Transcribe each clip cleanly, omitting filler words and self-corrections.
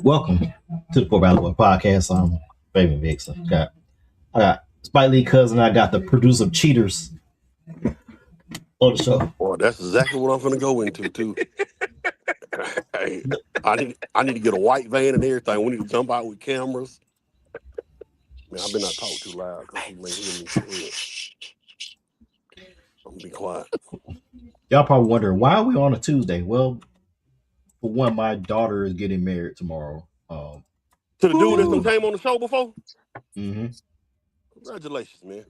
Welcome to the Poor Valley Boy Podcast. I'm Fabian Vixen. I got Spike Lee cousin. I got the producer of Cheaters on the show. Well, that's exactly what I'm gonna go into too. Hey, I need to get a white van and everything. We need to jump out with cameras. Man, I better not talk too loud because he may hear me. Shit. I'm gonna be quiet. Y'all probably wondering why are we on a Tuesday? Well, for one, my daughter is getting married tomorrow. To the dude that's done Ooh. came on the show before, Mm-hmm. congratulations, man.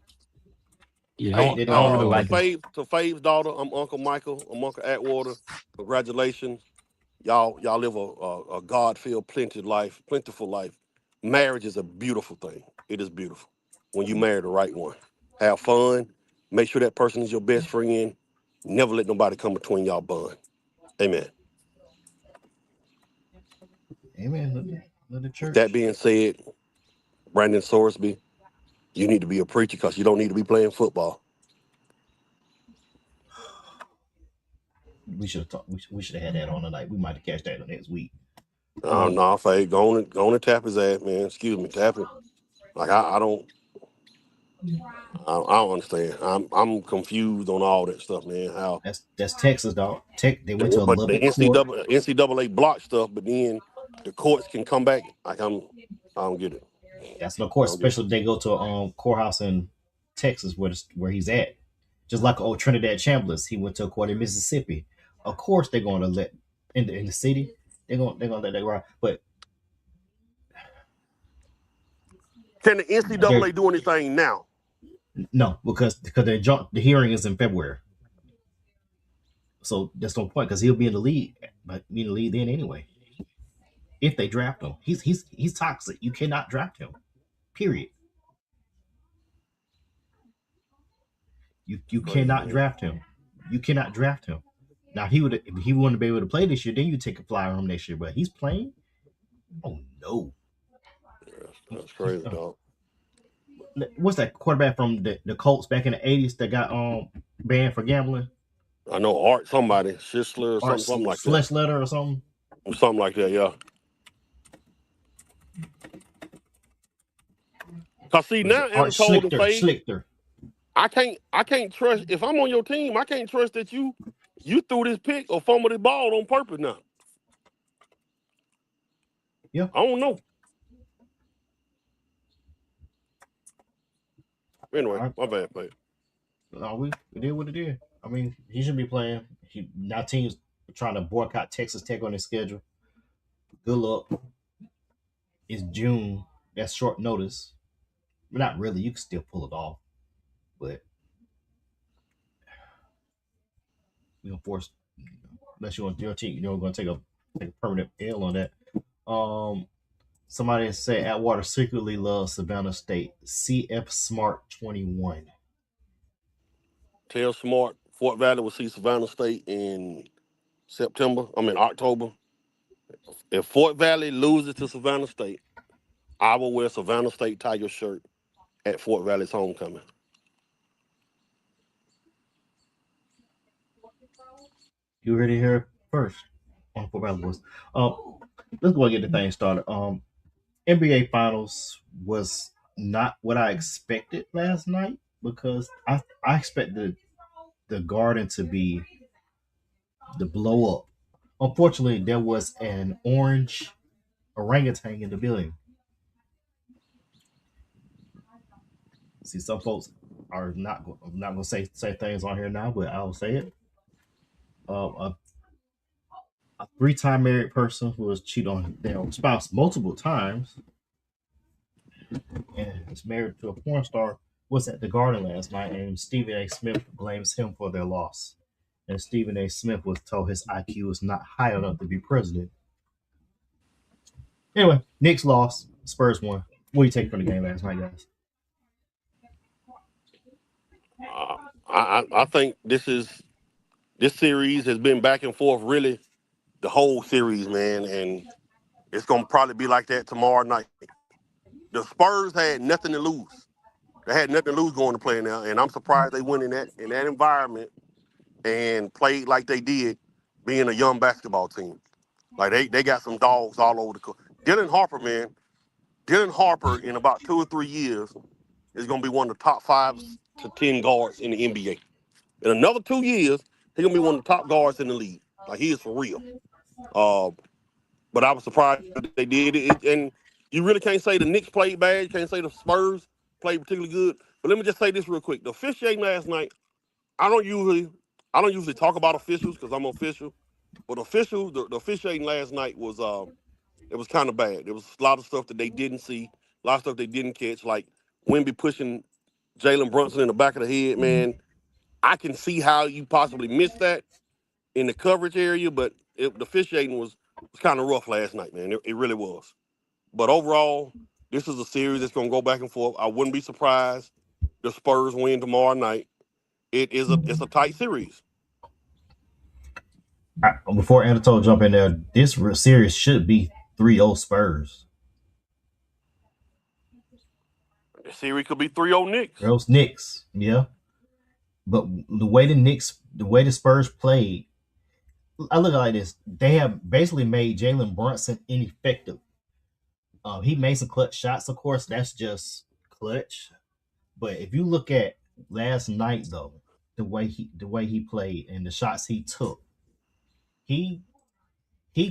Yeah, I Hey, don't, I don't really like him. To Fave's daughter, I'm Uncle Michael. I'm Uncle Atwater. Congratulations, y'all live a God-filled, plentiful life. Marriage is a beautiful thing. It is beautiful when you marry the right one. Have fun. Make sure that person is your best friend. Never let nobody come between y'all bond. Amen. Amen. Let the With that church. being said, Brandon Sorsby, you need to be a preacher because you don't need to be playing football. We should have talked. We should have had that on tonight. We might have catch that next week. No, Fade, go on and tap his ass, man. Excuse me, tap him. Like I don't understand. I'm confused on all that stuff, man. How That's Texas, dog. They went to a but little the bit court. NCAA block stuff, but then the courts can come back. I don't get it. That's no I court, don't get it. especially if they go to a courthouse in Texas where he's at. Just like old Trinidad Chambliss, he went to a court in Mississippi. Of course, they're going to let in the city. They're going to let that ride. But Can the they're NCAA do anything now? no, because the hearing is in February, so that's no point because he'll be in the league, but be in the league then anyway. If they draft him, he's toxic. You cannot draft him. Period. You Crazy, cannot man. draft him. You cannot draft him. Now if he wouldn't be able to play this year, then you take a flyer on him next year. But he's playing. Oh no. That's crazy, dog. What's that quarterback from the Colts back in the '80s that got banned for gambling? I know Art somebody, Sisler or Or something like that. Fleshletter or something? Something like that, yeah. Cause see Or is now it Art Anna told the Fade, Schlichter? I can't trust if I'm on your team, I can't trust that you threw this pick or fumbled this ball on purpose now. Yeah. I don't know. All Anyway, right. my bad, Fade. No, we did what it did. I mean, he should be playing. Now teams trying to boycott Texas Tech on their schedule. Good luck. It's June. That's short notice. But not really. You can still pull it off. But we gonna force unless you want your team, gonna take a permanent L on that. Um Somebody said Atwater secretly loves Savannah State. CF Smart 21. Tell Smart Fort Valley will see Savannah State in October. If Fort Valley loses to Savannah State, I will wear Savannah State Tiger shirt at Fort Valley's homecoming. You heard it here first on Four Battle Boys. Let's go and get the thing started. NBA Finals was not what I expected last night because I expected the Garden to be the blow up. Unfortunately, there was an orange orangutan in the building. See, some folks are not going to say things on here now, but I'll say it. A three-time married person who has cheated on their spouse multiple times and is married to a porn star was at the Garden last night, and Stephen A. Smith blames him for their loss. And Stephen A. Smith was told his IQ is not high enough to be president. Anyway, Knicks lost, Spurs won. What do you take from the game last night, guys? I think this series has been back and forth really the whole series, man, and it's gonna probably be like that tomorrow night. The Spurs had nothing to lose. They had nothing to lose going to play now, and I'm surprised they went in that environment and played like they did, being a young basketball team. Like they got some dogs all over the court. Dylan Harper, man. Dylan Harper in about 2 or 3 years is going to be one of the top 5 to 10 guards in the NBA. In another 2 years, he's going to be one of the top guards in the league. Like, he is for real. Uh, but I was surprised that they did it. And you really can't say the Knicks played bad. You can't say the Spurs played particularly good. But let me just say this real quick. The officiating last night, I don't usually talk about officials because I'm official. But the officiating last night was it was kind of bad. There was a lot of stuff that they didn't see, a lot of stuff they didn't catch, like Wemby pushing Jalen Brunson in the back of the head. Man, I can see how you possibly missed that in the coverage area, but the officiating was kind of rough last night, man. It really was. But overall, this is a series that's going to go back and forth. I wouldn't be surprised the Spurs win tomorrow night. It's a tight series. Before Anatole jump in there, this series should be 3-0 Spurs. The series could be 3-0 Knicks. Those Knicks, yeah. But the way the Spurs played, I look at it like this: they have basically made Jalen Brunson ineffective. He made some clutch shots, of course. That's just clutch. But if you look at last night, though, the way he played and the shots he took, he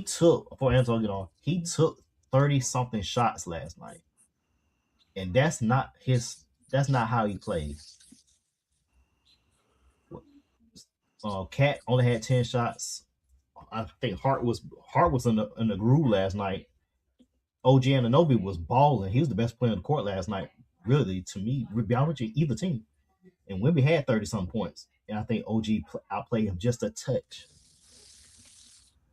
took before Antonio get on. He took 30-something shots last night, and that's not how he plays. Cat only had 10 shots. I think Hart was in the groove last night. OG Anunoby was balling. He was the best player on the court last night. Really, to me, to be honest with you, either team. And Wemby had 30-some points, and I think OG outplayed him just a touch.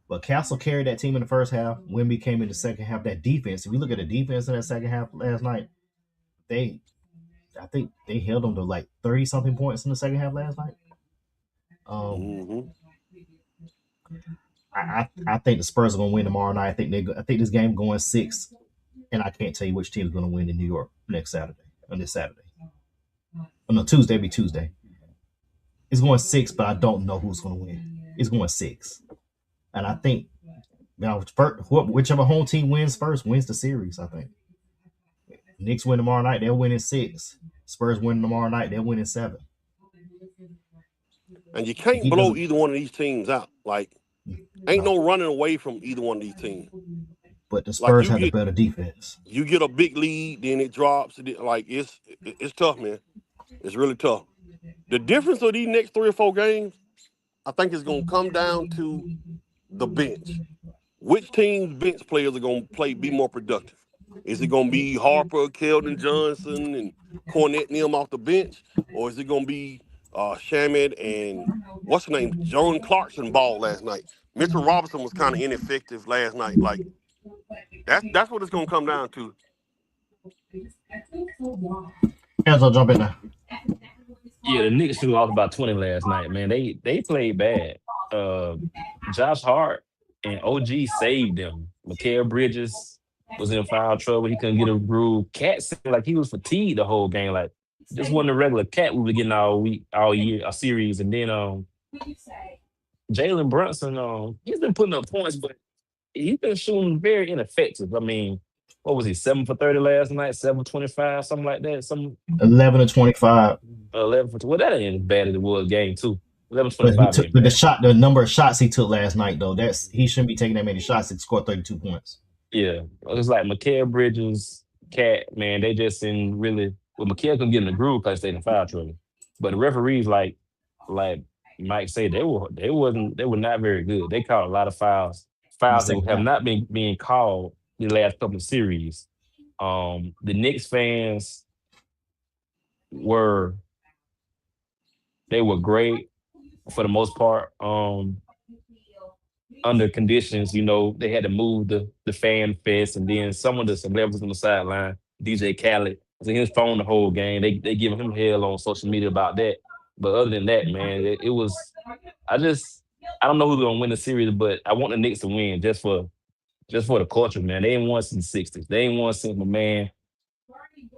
But Castle carried that team in the first half. Wemby came in the second half. That defense, if you look at the defense in that second half last night, I think they held them to like 30-something points in the second half last night. I think the Spurs are going to win tomorrow night. I think this game going 6, and I can't tell you which team is going to win in New York this Saturday. Oh, no, Tuesday be Tuesday. It's going 6, but I don't know who's going to win. It's going 6, and I think whichever home team wins first wins the series. I think Knicks win tomorrow night, they'll win in 6. Spurs win tomorrow night, they'll win in 7. And you can't blow either one of these teams out. Like, ain't no running away from either one of these teams. But the Spurs have the better defense. You get a big lead, then it drops. Like, it's tough, man. It's really tough. The difference of these next 3 or 4 games, I think, is going to come down to the bench. Which team's bench players are going to be more productive? Is it going to be Harper, Keldon Johnson, and Cornette and them off the bench? Or is it going to be Shamet and what's the name? Jordan Clarkson ball last night. Mitchell Robinson was kind of ineffective last night. Like, that's what it's going to come down to. I'll jump in there. Yeah, the Knicks threw off about 20 last night, man. They played bad. Josh Hart and OG saved them. Mikal Bridges was in foul trouble. He couldn't get a groove. Cat seemed like he was fatigued the whole game. Like, this wasn't a regular Cat we were getting all year, a series. And then Jalen Brunson, he's been putting up points, but he's been shooting very ineffective. I mean, what was he, 7 for 30 last night, 7 for 25, something like that? 11 to 25. 11 for 20. Well, that ain't as bad as it was game 2. 11 for 25. But the number of shots he took last night, though, he shouldn't be taking that many shots to score 32 points. Yeah. It's like Mikal Bridges, Cat, man, they just didn't really. Well, Mikal couldn't get in the groove because they stayed in foul trouble. But the referees, like Mike said, they were not very good. They called a lot of fouls that have not been being called the last couple of series. The Knicks fans were great for the most part. Under conditions, they had to move the fan fest, and then some of the celebrities on the sideline, DJ Khaled, was in his phone the whole game. They giving him hell on social media about that. But other than that, man, it was. I don't know who's gonna win the series, but I want the Knicks to win just for the culture, man. They ain't won since the 60s. They ain't won since my man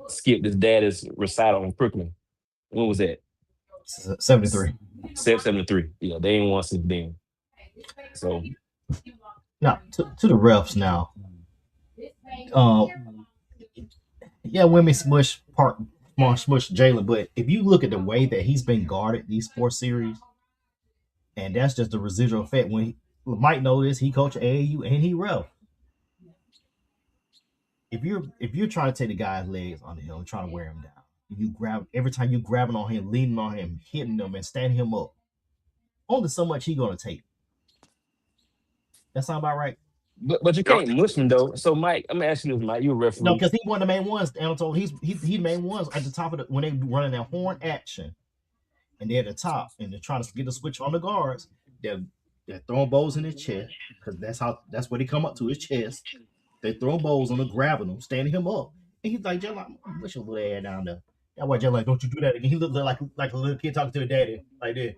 skipped his daddy's recital on Brooklyn. When was that? 73. 73. Yeah, they ain't won since then. So now to the refs now. Uh, yeah, women smush Jalen, but if you look at the way that he's been guarded these 4 series, and that's just the residual effect. Mike know this, he coached AAU and he ref. If you're trying to take the guy's legs on the hill and trying to wear him down, you grab every time you grabbing on him, leaning on him, hitting him, and standing him up. Only so much he gonna take. That sound about right? But you Yep. can't mush him though. So Mike, I'm gonna ask you this, Mike. You a No, referee. because he one of the main ones. Anatole, he the main ones at the top of the when they running that horn action, and they're at the top, and they're trying to get the switch on the guards. They're they're throwing bowls in his chest because that's what they come up to his chest. They throwing bowls on him, grabbing him, standing him up, and he's like, "Jelly, I'm push your little ass down there." That's why Jelly like, "Don't you do that again." He looked like a little kid talking to a daddy, like this.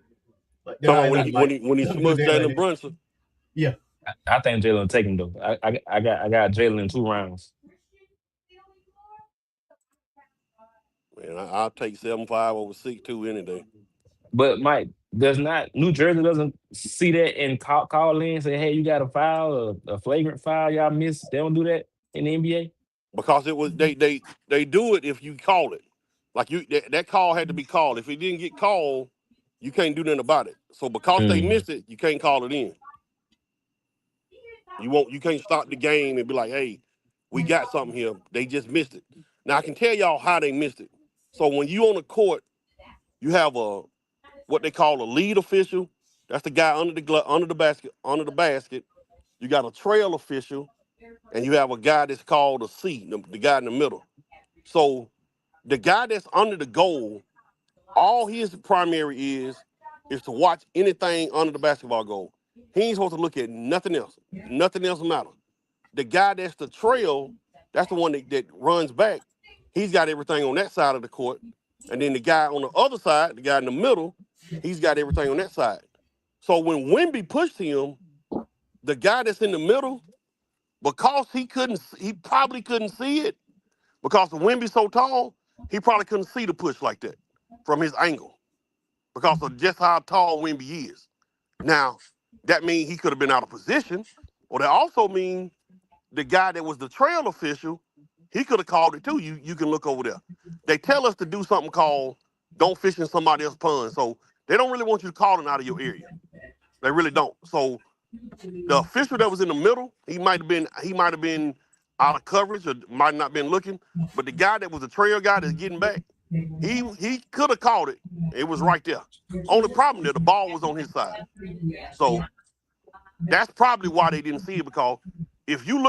Like, Talking about I know, like, when he talking to a smushed dad like Jalen this. Brunson. Yeah. I think Jalen will take him though. I got Jalen in 2 rounds. Man, I'll take 7-5 over 6-2 any day. But Mike, does not New Jersey doesn't see that and call in and say, hey, you got a foul, a flagrant foul, y'all missed. They don't do that in the NBA. Because it was they do it if you call it. Like that call had to be called. If it didn't get called, you can't do nothing about it. So because they Mm. missed it, you can't call it in. You can't stop the game and be like, hey, we got something here. They just missed it. Now I can tell y'all how they missed it. So when you on the court, you have what they call a lead official. That's the guy under the basket. You got a trail official, and you have a guy that's called a C, the guy in the middle. So the guy that's under the goal, all his primary is to watch anything under the basketball goal. He ain't supposed to look at nothing else. Nothing else matters. The guy that's the trail, that's the one that runs back. He's got everything on that side of the court. And then the guy on the other side, the guy in the middle, he's got everything on that side. So when Wimby pushed him, the guy that's in the middle, because he probably couldn't see it, because the Wimby's so tall, he probably couldn't see the push like that from his angle because of just how tall Wimby is. Now, that means he could have been out of position, or that also means the guy that was the trail official, he could have called it too. You can look over there. They tell us to do something called don't fish in somebody else's pond. So they don't really want you calling out of your area. They really don't. So the official that was in the middle, he might have been out of coverage or might not been looking. But the guy that was the trail guy that's getting back, he could have called it. It was right there. Only problem there, the ball was on his side. So that's probably why they didn't see it, because if you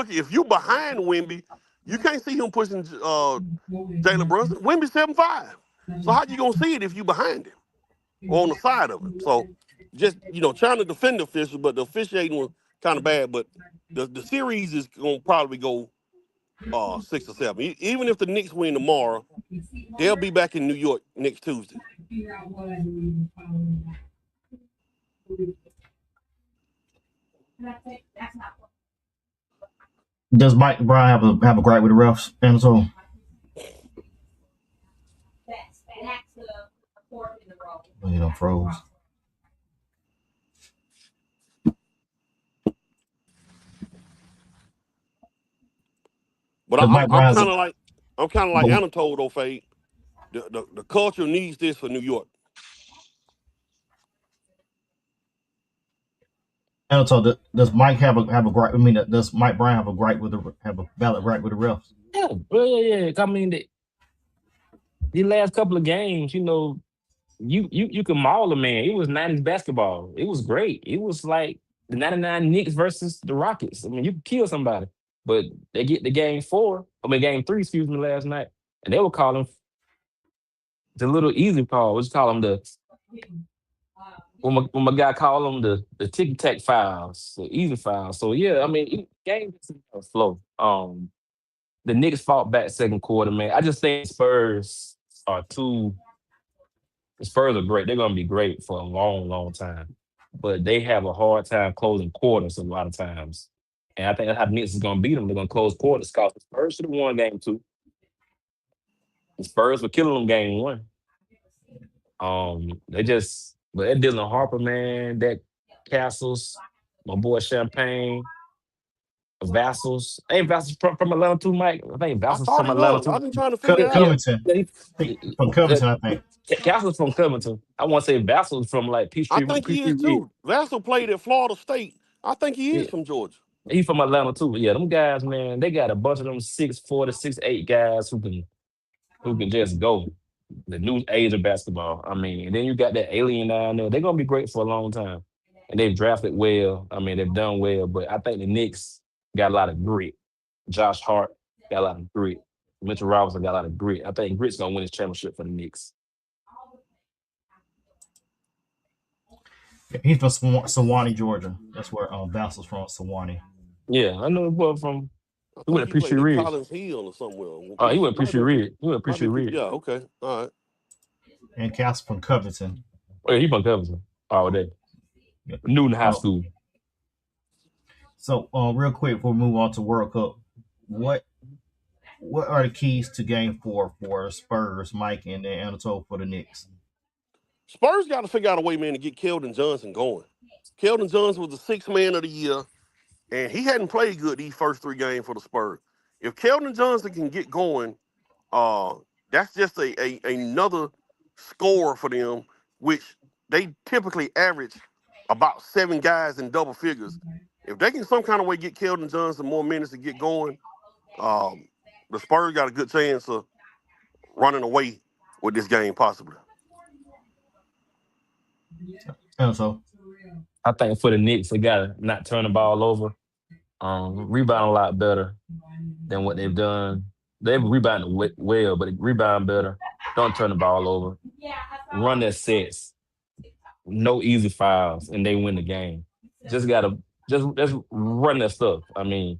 behind Wimby, you can't see him pushing Jalen Brunson. Wimby's 7'5". So how you gonna see it if you behind him or on the side of him? So just trying to defend the official, but the officiating was kind of bad. But the series is gonna probably go 6 or 7. Even if the Knicks win tomorrow, they'll be back in New York next Tuesday. Does Mike Brown have a gripe with the refs, Anatole? Froze. But Does Mike I'm Brown has kind of like but Anatole though, Fade. The culture needs this for New York. Anatole, does Mike have a gripe? I mean, does Mike Brown have a valid gripe with the refs? Yeah, yeah. I mean, the last couple of games, you can maul a man. It was 90s basketball. It was great. It was like the 99 Knicks versus the Rockets. I mean, you could kill somebody. But they get the game 3, excuse me, last night, and they were calling the little easy call. Let's call them when my guy call them the ticky tack fouls, the easy fouls. So yeah, I mean, game is flow. The Knicks fought back second quarter, man. I just think are too. The Spurs are great. They're gonna be great for a long, long time. But they have a hard time closing quarters a lot of times. And I think that's how the Knicks is gonna beat them. They're gonna close quarters because the Spurs should have won game 2. The Spurs were killing them game 1. But that Dylan Harper, man, that Castles, my boy Champagne, Vassals. Ain't Vassals from Atlanta too, Mike? I think I Vassals thought from he Atlanta was. too. I've been trying to figure it Yeah, out. Covington. yeah. I think from Covington, I think. Castle's from Covington. I want to say Vassals from like I think he Peachtree is Ridge. too. Vassell played at Florida State. I think he is Yeah, from Georgia. he from Atlanta too. Yeah, them guys, man, they got a bunch of them 6'4" to 6'8" guys who can just go. The new age of basketball. I mean, and then you got that alien down there. They're gonna be great for a long time. And they've drafted well. I mean, they've done well, but I think the Knicks got a lot of grit. Josh Hart got a lot of grit. Mitchell Robinson got a lot of grit. I think grit's gonna win this championship for the Knicks. He's from Sewanee, Georgia. That's where Vassal's from, Sewanee. Yeah, I know the boy from I he think went to he played Peachtree at Ridge. Collins Hill or somewhere. Oh, he went to Might have Peachtree been. Ridge. He went to Might Peachtree be. Ridge. Yeah. Okay. All right. And Cass from Covington. Oh, yeah, he from Covington all day. Yeah. Newton High Oh, School. so real quick before we move on to World Cup, what what are the keys to Game 4 for Spurs, Mike, and then Anatole for the Knicks? Spurs got to figure out a way, man, to get Keldon Johnson going. Keldon Johnson was the sixth man of the year, and he hadn't played good these first three games for the Spurs. If Keldon Johnson can get going, uh, that's just another score for them, which they typically average about seven guys in double figures. If they can some kind of way get Keldon Johnson more minutes to get going, um, the Spurs got a good chance of running away with this game, possibly. Anatole. I think for the Knicks, they gotta not turn the ball over. Rebound a lot better than what they've done. They've rebounded well, but they rebound better. Don't turn the ball over. Run their sets. No easy fouls, and they win the game. Just gotta just run their stuff. I mean,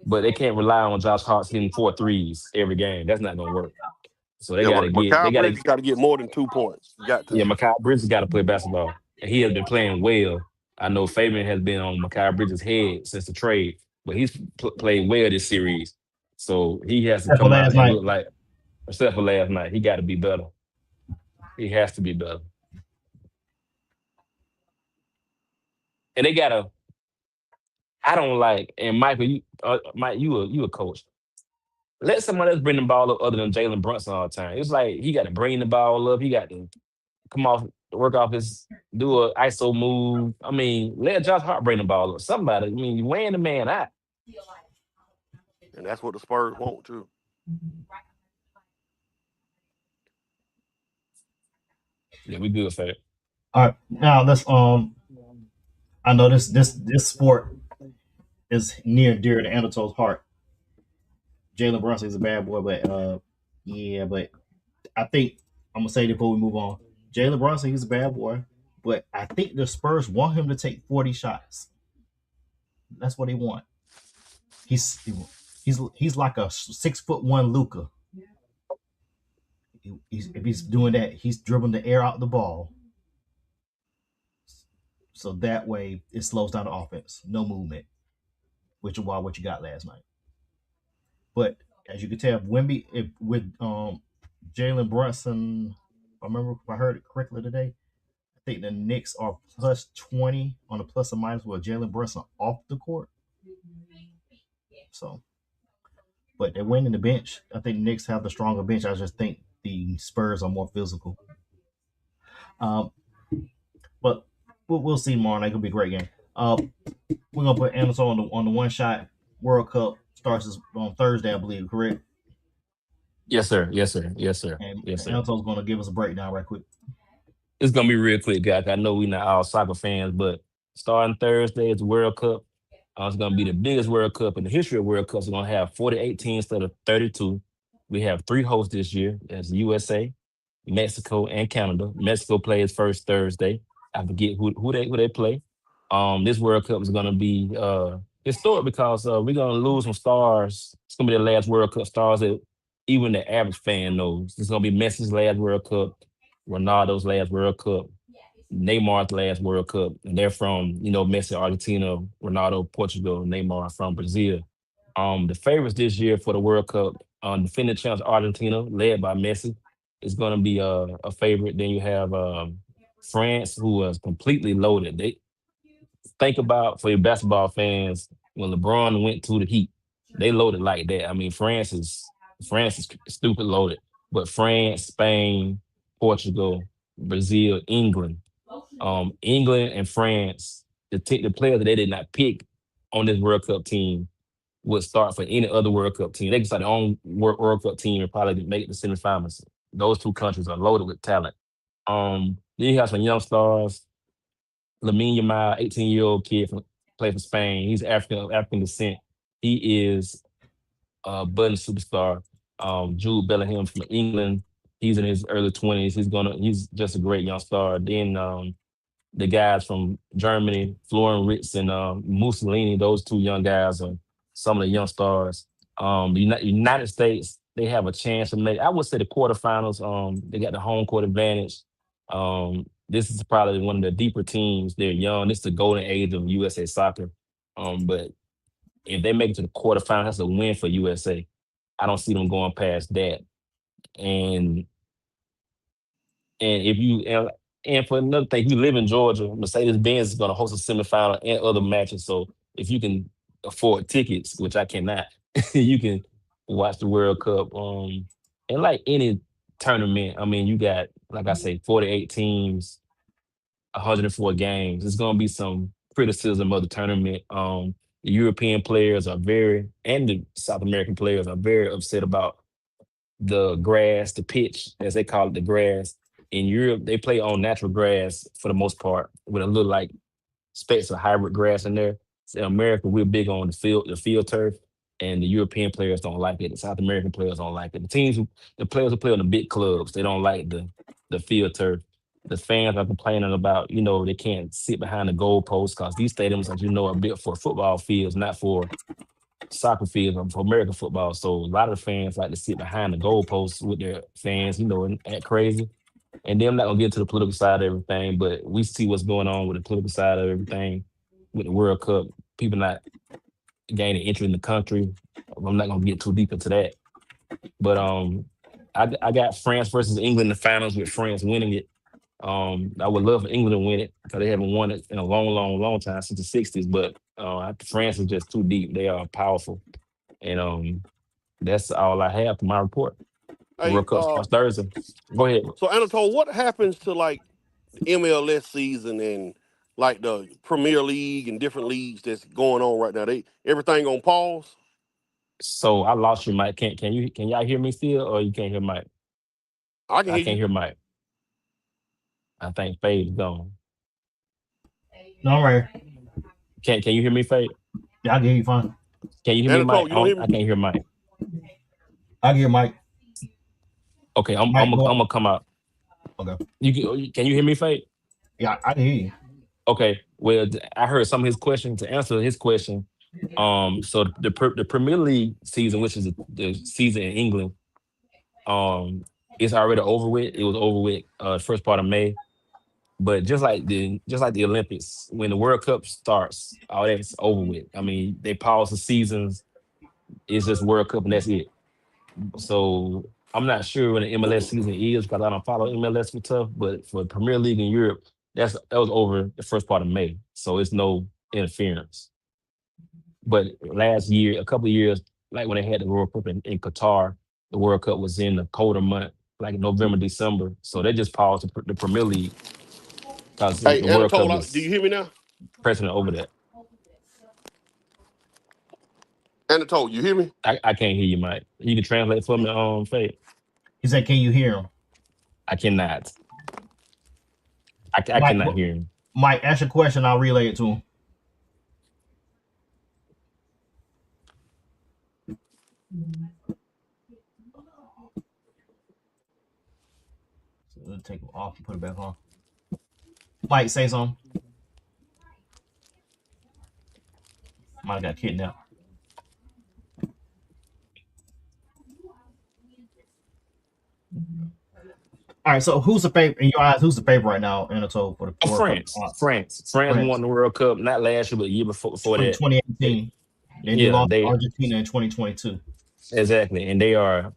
but they can't rely on Josh Hart hitting four threes every game. That's not gonna work. So Yeah, but they Mikal gotta Bridges got to get more than 2 points. You got to. yeah, Makai Bridges got to play basketball, and he has been playing well. I know Fabian has been on Makai Bridges' head since the trade, but he's played well this series. So he has to Except for come out last and night. look like, except for last night, he got to be better. He has to be better, and they gotta. I don't like, and Michael, Mike, you a coach. Let somebody else bring the ball up other than Jalen Brunson all the time. It's like he got to bring the ball up. He got to come off, work off his, do a ISO move. I mean, let Josh Hart bring the ball up. Somebody, I mean, you weighing the man out. And that's what the Spurs want, too. Yeah, we good for it. All right, now let's I know this sport is near and dear to Anatole's heart. Jalen Brunson is a bad boy, but yeah, but I think I'm gonna say it before we move on. Jalen Brunson, he's a bad boy, but I think the Spurs want him to take 40 shots. That's what they want. He's he's like a 6'1" Luca. If he's doing that, he's dribbling the air out the ball. So that way it slows down the offense. No movement, which is what you got last night. But as you can tell, Wimby if, with Jalen Brunson, if I heard it correctly today, I think the Knicks are plus 20 on the plus or minus with Jalen Brunson off the court. So, but they're winning the bench. I think the Knicks have the stronger bench. I just think the Spurs are more physical. Um, but we'll see tomorrow night. It'll be a great game. We're gonna put Amazon on the one shot. World Cup starts on Thursday, I believe. Correct? Yes, sir. Yes, sir. Yes, sir. And Yes, sir. Anatole's gonna give us a breakdown right quick. It's gonna be real quick, guys. I know we're not all soccer fans, but starting Thursday is the World Cup. It's gonna be the biggest World Cup in the history of World Cups. We're gonna have 48 teams instead of 32. We have three hosts this year. That's USA, Mexico, and Canada. Mexico plays first Thursday. I forget who they play. This World Cup is gonna be historic because we're gonna lose some stars. It's gonna be the last World Cup stars that even the average fan knows. It's gonna be Messi's last World Cup, Ronaldo's last World Cup, Neymar's last World Cup, and they're from Messi, Argentina, Ronaldo, Portugal, Neymar from Brazil. The favorites this year for the World Cup, defending champs Argentina, led by Messi, is going to be a favorite. Then you have France, who is completely loaded. They think about for your basketball fans, when LeBron went to the Heat. They loaded like that. I mean, France is stupid loaded, but France, Spain, Portugal, Brazil, England, England and France, the players that they did not pick on this World Cup team would start for any other World Cup team. They can start their own World Cup team and probably make it to semifinals. Those two countries are loaded with talent. Then you have some young stars. Lamine Yamal, 18-year-old kid from play for Spain. He's African descent. He is a budding superstar. Jude Bellingham from England. He's in his early 20s. He's just a great young star. Then the guys from Germany, Florian Ritz and Mussolini, those two young guys are some of the young stars. The United States, they have a chance to make, I would say the quarterfinals. They got the home court advantage. This is probably one of the deeper teams. They're young. This is the golden age of USA soccer. But if they make it to the quarterfinals, that's a win for USA. I don't see them going past that. And if you and for another thing, if you live in Georgia, Mercedes Benz is going to host a semifinal and other matches. So if you can afford tickets, which I cannot, you can watch the World Cup. And like any tournament, I mean, you got, like I say, 48 teams, 104 games. It's going to be some criticism of the tournament. The European players are and the South American players are very upset about the grass, the pitch, as they call it, the grass. In Europe, they play on natural grass for the most part, with a little like specks of hybrid grass in there. So in America, we're big on the field turf, and the European players don't like it. The South American players don't like it. The players who play on the big clubs, they don't like the field turf. The fans are complaining about, they can't sit behind the goalposts because these stadiums, as you know, are built for football fields, not for soccer fields or for American football. So a lot of the fans like to sit behind the goalposts with their fans, and act crazy. And then I'm not gonna get into the political side of everything, but we see what's going on with the political side of everything with the World Cup. People not gaining entry in the country. I'm not gonna get too deep into that. But I got France versus England in the finals with France winning it. I would love for England to win it because they haven't won it in a long, long, long time since the '60s. But France is just too deep. They are powerful, and that's all I have for my report. The Hey, World Cup starts Thursday. Go ahead. so Anatole, what happens to like the MLS season and like the Premier League and different leagues that's going on right now? Everything on pause. So I lost you, Mike. Can y'all hear me still, or you can't hear Mike? I can I hear can't you. hear Mike. I think Fade's gone. No, I'm right here. Can you hear me, Fade? Yeah, I can hear you fine. Can you hear me, Anatole, Mike? you don't hear I me? can't hear Mike. I can hear Mike. Okay, I'm Mike, go on. gonna come out. Okay. Can you hear me, Fade? Yeah, I can hear you. Okay. Well, I heard some of his question. To answer his question, so the Premier League season, which is the season in England, it's already over with. It was over with first part of May. But just like the Olympics, when the World Cup starts, all that's over with. I mean, they pause the seasons. It's just World Cup and that's it. So I'm not sure when the MLS season is because I don't follow MLS for tough. But for Premier League in Europe, that was over the first part of May. So it's no interference. But last year, a couple of years, like when they had the World Cup in Qatar, the World Cup was in the colder month, like November, December. So they just paused the Premier League because Hey, the World Cup Anatole, do you is hear me now? precedent over that. Anatole, you hear me? I can't hear you, Mike. You can translate for me, Faye. He said, "Can you hear him?" I cannot. I Mike, cannot hear him. Mike, ask a question. I'll relay it to him. So we'll take it off and put it back on. Mike, say something. Mike got kidnapped. All right. So who's the favorite in your eyes? Who's the favorite right now, Anatole, for the World Cup? France won the World Cup not last year, but the year before that. 2018. Then they Yeah, lost to Argentina in 2022. exactly, and they are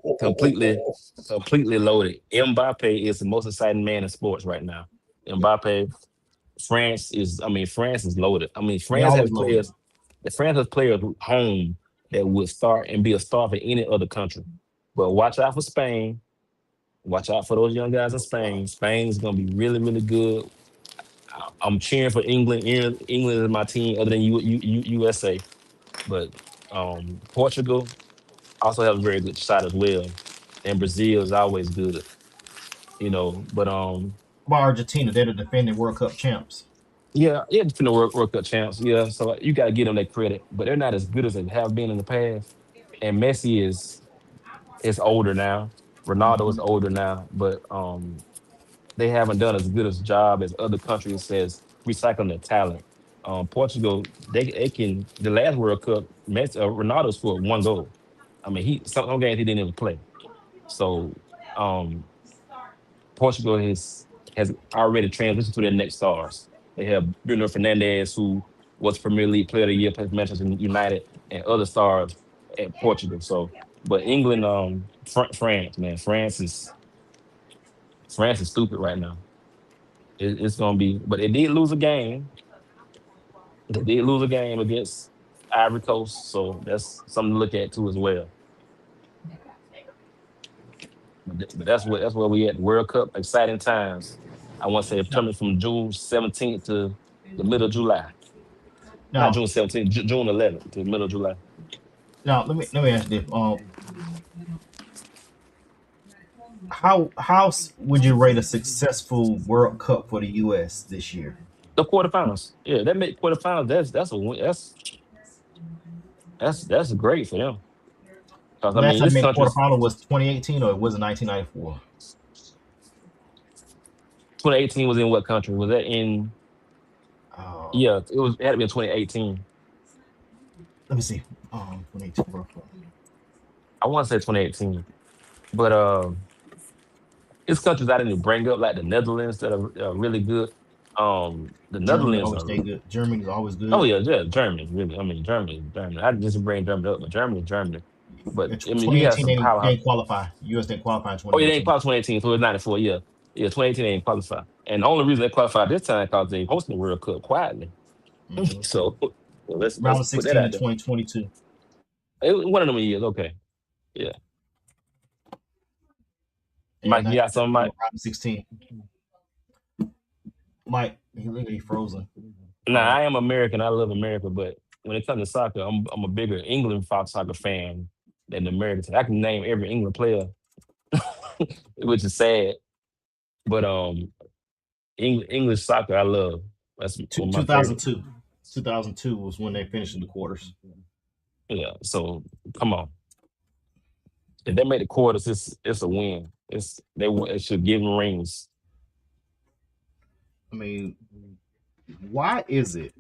completely loaded. Mbappe is the most exciting man in sports right now. Mbappe France is loaded. I mean, They France has always loaded. players. The France has players home that would start and be a star for any other country. But watch out for Spain. Watch out for those young guys in Spain. Spain is going to be really, really good. I'm cheering for England. England is my team, other than USA. But Portugal also have a very good shot as well, and Brazil is always good. But About Argentina, they're the defending World Cup champs. yeah, yeah, it's been the World Cup champs. Yeah, so you got to give them that credit, but they're not as good as they have been in the past. And Messi is older now. Ronaldo is Mhm. older now, but they haven't done as good as job as other countries says recycling their talent. Portugal, they can the last World Cup, Ronaldo scored one goal. I mean, some games he didn't even play. So um, Portugal has already transitioned to their next stars. They have Bruno Fernandes, who was Premier League Player of the Year, played for Manchester United, and other stars at Portugal. So, but England, France, man, France is stupid right now. It's gonna be, but they did lose a game. They did lose a game against Ivory Coast, so that's something to look at too as well. But that's where we at. World Cup, exciting times. I want to say Now, coming from June 17th to the middle of July. Not now, June 17th, June 11th to the middle of July. now, let me ask you this: how would you rate a successful World Cup for the U.S. this year? The quarterfinals, yeah, that make quarterfinals. That's a win. That's great for them. Because I Last mean, time this they made a country's quarterfinal was 2018, or it was it 1994? 2018 was in what country? Was that in? Uh, Yeah, it had to be in 2018. Let me see. 2018 World Cup. I want to say 2018, but it's countries I didn't bring up like the Netherlands that are really good. The Germany Netherlands always are. stay good. Germany's always Oh good. yeah, yeah, Germany. Really, I mean Germany. I just bring Germany up, but Germany. But In I mean, you have 2018, some they powerhouse. didn't qualify. U.S. didn't qualify in Oh, yeah, they ain't 2018. qualified 2018, so it's 94. Yeah, yeah, 2018 they ain't qualified, and the only reason they qualified this time because they hosting the World Cup quietly. Hmm. So well, let's Round of put that 16 in out there. 2022. One of them years, okay. Yeah, And Mike, you got something, Mike? round of 16. Mike, he frozen. Nah, Um, I am American. I love America, but when it comes to soccer, I'm a bigger England soccer fan than the American. I can name every England player, which is sad. But English soccer, I love. That's one of my favorite. 2002. 2002 was when they finished in the quarters. Yeah. So come on, if they make the quarters, it's a win. It should give them rings. I mean, why is it?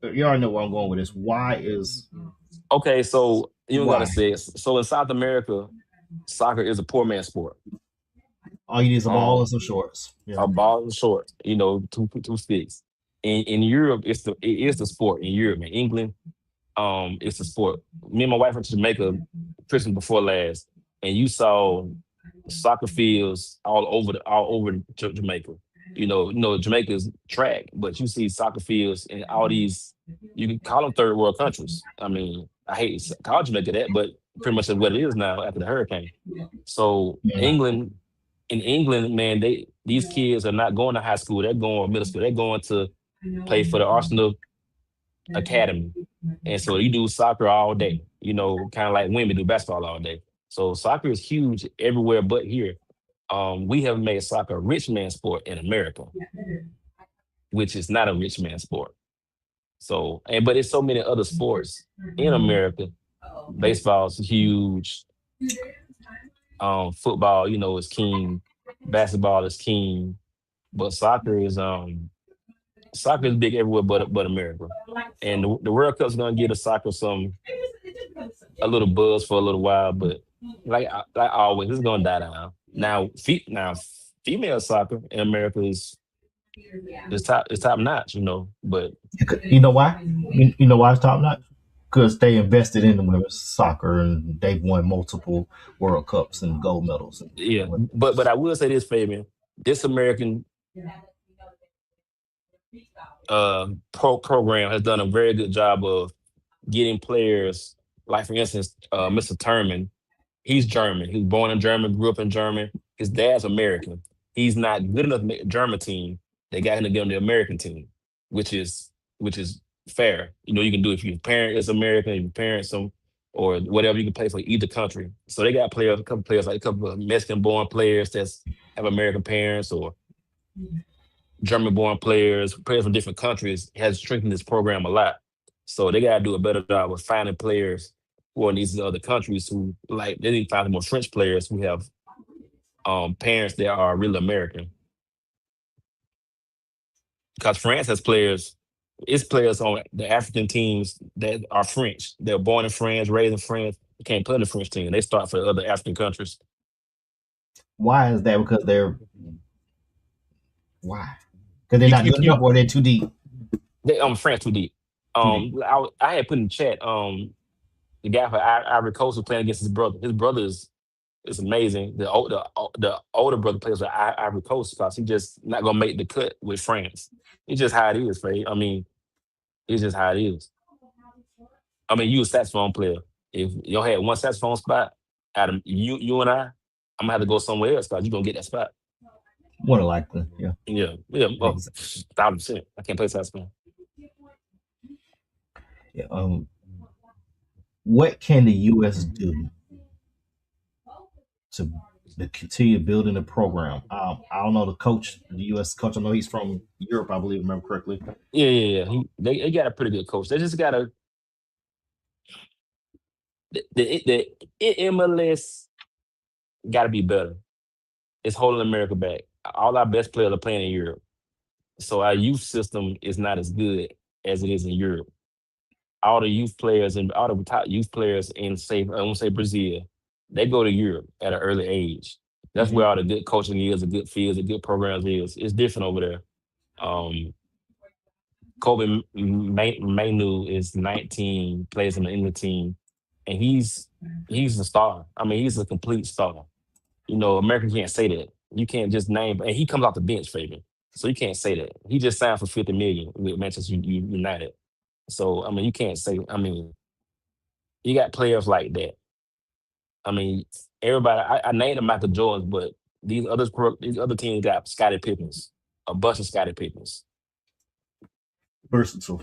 You already know where I'm going with this. Why is Okay, so you don't gotta why? say it. So in South America, soccer is a poor man's sport. All you need is a ball Um, and some shorts. Yeah. a ball and short, two sticks. In Europe, it is the sport in Europe. In England, it's a sport. Me and my wife went to Jamaica Christmas before last, and you saw soccer fields all over Jamaica. Jamaica's track, but you see soccer fields in all these. You can call them third world countries. I mean, I hate to call Jamaica that, but pretty much that's what it is now after the hurricane. So Yeah. In England, man, these kids are not going to high school. They're going middle school. They're going to play for the Arsenal Academy, and so you do soccer all day. Kind of like women do basketball all day. So soccer is huge everywhere but here. We have made soccer a rich man sport in America, which is not a rich man sport. So, but it's so many other sports in America. Baseball is huge. Football, is king. Basketball is king. But soccer is big everywhere but America. And the World Cup's gonna give the soccer a little buzz for a little while, but like always, it's gonna die down. Now female soccer in America is top notch, but You know why? You know why it's top notch? because they invested in the women's soccer and they've won multiple World Cups and gold medals. Yeah, but I will say this, Fabian. This American program has done a very good job of getting players. Like for instance, Mr. Turman, he's German. He was born in Germany, grew up in Germany. His dad's American. He's not good enough to make the German team. They got him to get on the American team, which is which is fair. You know, you can do if your parent is American, if your parents some or whatever, you can play for either country. So they got players, a couple players, like a couple of Mexican born players that's have American parents or German born players, players from different countries has strengthened this program a lot. So they gotta do a better job of finding players who are in these other countries who like they need to find more French players who have parents that are really American. Because France has players, it's players on the African teams that are French. They're born in France, raised in France. They can't play in the French team. They start for other African countries. Why is that? Because they're why? Because they're You, not you, good you enough, or they're too deep. France too deep. Too deep. I had put in the chat. The guy for Ivory Coast was playing against his brother. His brother is amazing. The older brother plays for Ivory Coast because he just not gonna make the cut with France. It's just how it is, Faye. I mean, it's just how it is. I mean, you a saxophone player. If you had one saxophone spot out of you and I'm gonna have to go somewhere else because you're gonna get that spot. More than likely, yeah. Yeah, yeah, oh, Exactly. 1,000%. I can't play saxophone. Yeah. What can the U.S. do to continue building the program? I don't know the coach, the U.S. coach. I know he's from Europe, I believe, remember correctly. Yeah. They got a pretty good coach. They just gotta the MLS gotta be better. It's holding America back. All our best players are playing in Europe. So our youth system is not as good as it is in Europe. All the youth players and all the top youth players in say I won't say Brazil, they go to Europe at an early age. That's Mhm. where all the good coaching is, the good fields, the good programs is. It's different over there. Kobe Mainu is 19, plays in the England team, and he's a star. I mean, he's a complete star. You know, America can't say that. You can't just name, and he comes off the bench, Fabian. So you can't say that. He just signed for 50 million with Manchester United. So I mean, you can't say. I mean, you got players like that. I mean, everybody. I named the Michael Jordans, but these other teams got Scottie Pippens, a bunch of Scottie Pippens. Versatile,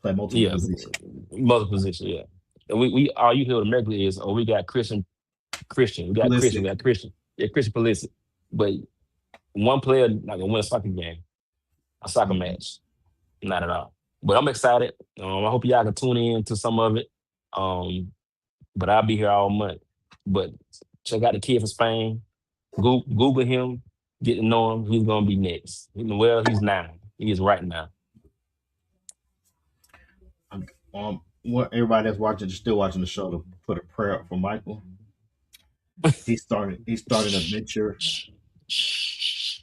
play multiple Yeah, positions. multiple position. Yeah, and we all you hear with America is, oh, we got Christian, we got Christian, Pulisic. we got Christian, yeah, Christian Pulisic, but one player not gonna win a soccer game, a soccer Mhm. match, not at all. But I'm excited. I hope y'all can tune in to some of it. Um, but I'll be here all month. But check out the kid from Spain. Google him, get to know him. He's gonna be next. Well, he's now. He is right now. What everybody that's watching, still watching the show, to put a prayer up for Michael. He started a venture.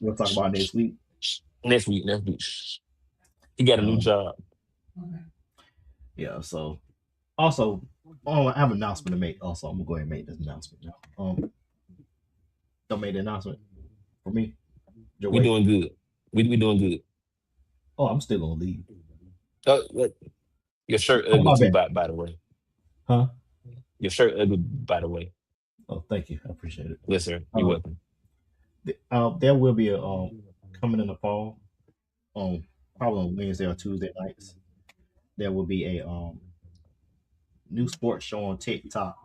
We'll talk about next week. Next week. He got a new Um, job. yeah. So also, I have an announcement to make. Also, I'm gonna go ahead and make this announcement now. Don't make the announcement for me. Just We wait. doing good. We doing good. Oh, I'm still gonna leave. Look, your shirt Oh, ugly my too, bad. by the way. Huh? Your shirt ugly, by the way. Oh, thank you. I appreciate it. Yes, sir. You're Uh, welcome. there will be a coming in the fall, probably on Wednesday or Tuesday nights. There will be a new sports show on TikTok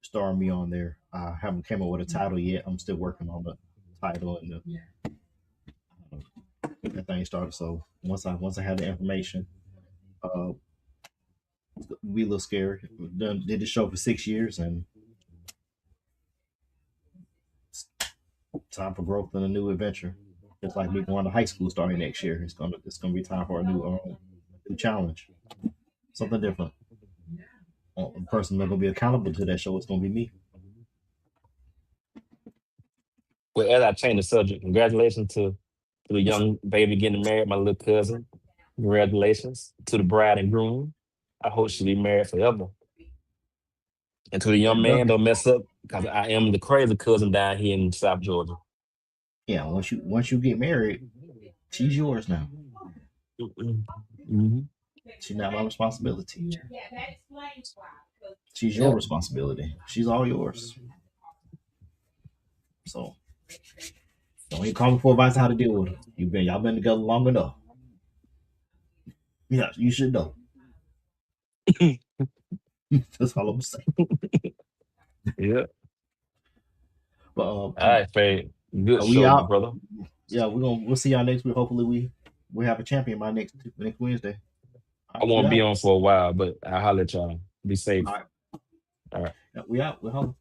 starring me on there. I haven't came up with a title yet. I'm still working on the title and get that thing started. So once I have the information, uh, it'll be a little scary. Did the show for 6 years, and it's time for growth and a new adventure. Just like me going to high school starting next year, it's gonna be time for a new challenge, something different. The person that's gonna be accountable to that show is gonna be me. Well, as I change the subject, congratulations to the young baby getting married, my little cousin. Congratulations to the bride and groom. I hope she be married forever. Until the young And man don't mess up, because I am the crazy cousin down here in South Georgia. yeah, once you get married, she's yours now. Mm-hmm. She's not my responsibility. She's your Yep. responsibility. She's all yours. So don't even call me for advice on how to deal with her. Y'all been together long enough. Yeah, you should know. That's all I'm saying. Yeah. But All right, Fade. Good we show, my out. brother. Yeah, we'll see y'all next week. Hopefully we have a champion by next Wednesday. All I right, we won't be out. on for a while, but I'll holler at y'all. Be safe. All right. All right. Yeah, we out. We're home.